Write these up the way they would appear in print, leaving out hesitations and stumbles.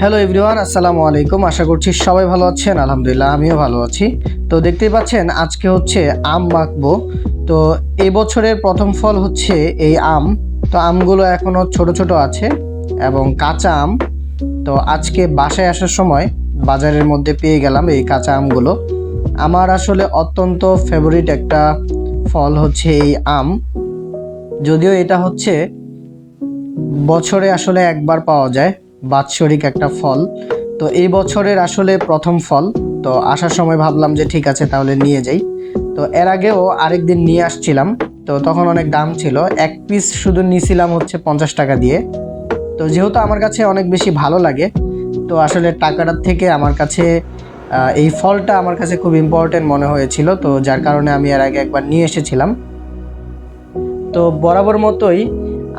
Hello everyone, আসসালামু আলাইকুম। আশা করছি সবাই ভালো আছেন। আলহামদুলিল্লাহ আমিও ভালো আছি। তো দেখতেই পাচ্ছেন আজকে হচ্ছে আম মাখবো। তো এই বছরের প্রথম ফল হচ্ছে এই আম। তো আমগুলো এখনো ছোট ছোট আছে এবং কাঁচা আম। তো আজকে বাসায় আসার সময় বাজারের মধ্যে পেয়ে গেলাম এই কাঁচা আমগুলো। আমার আসলে অত্যন্ত ফেভারিট একটা ফল হচ্ছে এই আম। যদিও এটা হচ্ছে বছরে আসলে একবার পাওয়া যায়, বাৎসরিক একটা ফল। তো এই বছরের আসলে প্রথম ফল। তো আসার সময় ভাবলাম যে ঠিক আছে তাহলে নিয়ে যাই। তো এর আগেও আরেকদিন নিয়ে আসছিলাম, তো তখন অনেক দাম ছিল। এক পিস শুধু নিয়েছিলাম হচ্ছে 50 টাকা দিয়ে। তো যেহেতু আমার কাছে অনেক বেশি ভালো লাগে, তো আসলে টাকাটার থেকে আমার কাছে এই ফলটা আমার কাছে খুব ইম্পর্টেন্ট মনে হয়েছিল। তো যার কারণে আমি এর আগে একবার নিয়ে এসেছিলাম। তো বরাবর মতোই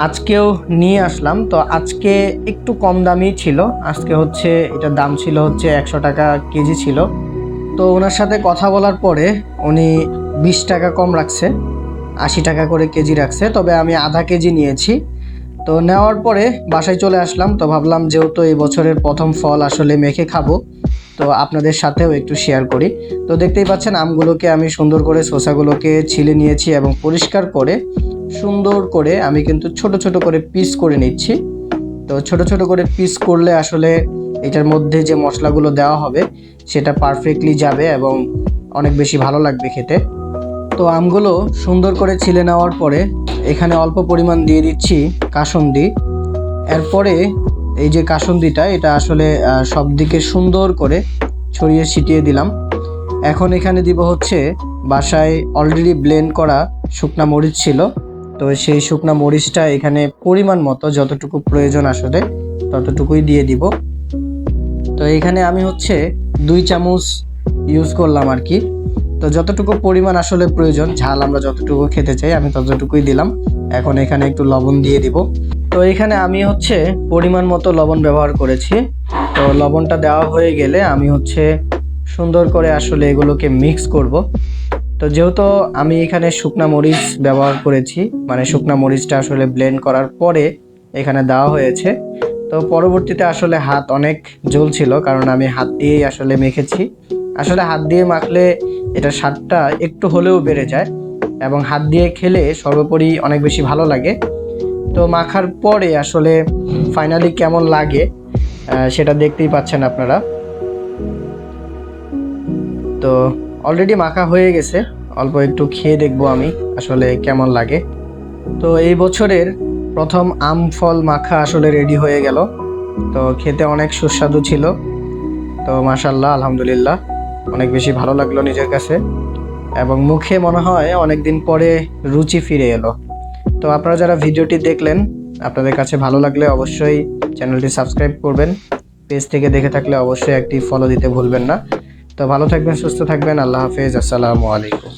আজকেও নিয়ে আসলাম। তো আজকে একটু কম দামি ছিল। আজকে হচ্ছে এটার দাম ছিল হচ্ছে 100 টাকা কেজি ছিল। তো ওনার সাথে কথা বলার পরে উনি 20 টাকা কম রাখছে, 80 টাকা করে কেজি রাখছে। তবে আমি আধা কেজি নিয়েছি। তো নেওয়ার পরে বাসায় চলে আসলাম। তো ভাবলাম যেহেতু এই বছরের প্রথম ফল আসলে মেখে খাবো, তো আপনাদের সাথেও একটু শেয়ার করি। তো দেখতেই পাচ্ছেন আমগুলোকে আমি সুন্দর করে শসাগুলোকে ছিলে নিয়েছি এবং পরিষ্কার করে সুন্দর করে আমি কিন্তু ছোট ছোট করে পিস করে নিচ্ছি। তো ছোট ছোট করে পিস করলে আসলে এটার মধ্যে যে মশলাগুলো দেওয়া হবে সেটা পারফেক্টলি যাবে এবং অনেক বেশি ভালো লাগবে খেতে। তো আমগুলো সুন্দর করে ছিলে নেওয়ার পরে এখানে অল্প পরিমাণ দিয়ে দিচ্ছি কাসুন্দি। এরপরে এই যে কাসুন্দিটা, এটা আসলে সব দিকে সুন্দর করে ছড়িয়ে ছিটিয়ে দিলাম। এখন এখানে দিব হচ্ছে বাসায় অলরেডি ব্লেন্ড করা শুকনা মরিচ ছিল। তো সেই শুকনা মরিচটা এখানে পরিমাণ মতো যতটুকু প্রয়োজন আসলে ততটুকুই দিয়ে দিব। তো এখানে আমি হচ্ছে 2 চামচ ইউজ করলাম আর কি। তো যতটুকু পরিমাণ আসলে প্রয়োজন, ঝাল আমরা যতটুকু খেতে চাই আমি ততটুকুই দিলাম। এখন এখানে একটু লবণ দিয়ে দিব। তো এখানে আমি হচ্ছে পরিমাণ মতো লবণ ব্যবহার করেছি। তো লবণটা দেওয়া হয়ে গেলে আমি হচ্ছে সুন্দর করে আসলে এগুলোকে মিক্স করব। তো যেহেতু আমি এখানে শুকনা মরিচ ব্যবহার করেছি, মানে শুকনা মরিচটা আসলে ব্লেন্ড করার পরে এখানে দেওয়া হয়েছে। তো পরবর্তীতে আসলে হাত অনেক জ্বলছিল, কারণ আমি হাত দিয়েই আসলে মেখেছি। আসলে হাত দিয়ে মাখলে এটা স্বাদটা একটু হলেও বেড়ে যায় এবং হাত দিয়ে খেলে সর্বোপরি অনেক বেশি ভালো লাগে। তো মাখার পরে আসলে ফাইনালি কেমন লাগে সেটা দেখতেই পাচ্ছেন আপনারা। তো অলরেডি মাখা হয়ে গেছে, অল্প একটু খেয়ে দেখবো আমি আসলে কেমন লাগে। তো এই বছরের প্রথম আম ফল মাখা আসলে রেডি হয়ে গেল। তো খেতে অনেক সুস্বাদু ছিল। তো মাশাআল্লাহ আলহামদুলিল্লাহ অনেক বেশি ভালো লাগলো নিজের কাছে এবং মুখে মনে হয় অনেক দিন পরে রুচি ফিরে এলো। তো আপনারা যারা ভিডিওটি দেখলেন, আপনাদের কাছে ভালো লাগলে অবশ্যই চ্যানেলটি সাবস্ক্রাইব করবেন। পেজ থেকে দেখে থাকলে অবশ্যই একটি ফলো দিতে ভুলবেন না। তো ভালো থাকবেন, সুস্থ থাকবেন। আল্লাহ হাফেজ, আসসালামু আলাইকুম।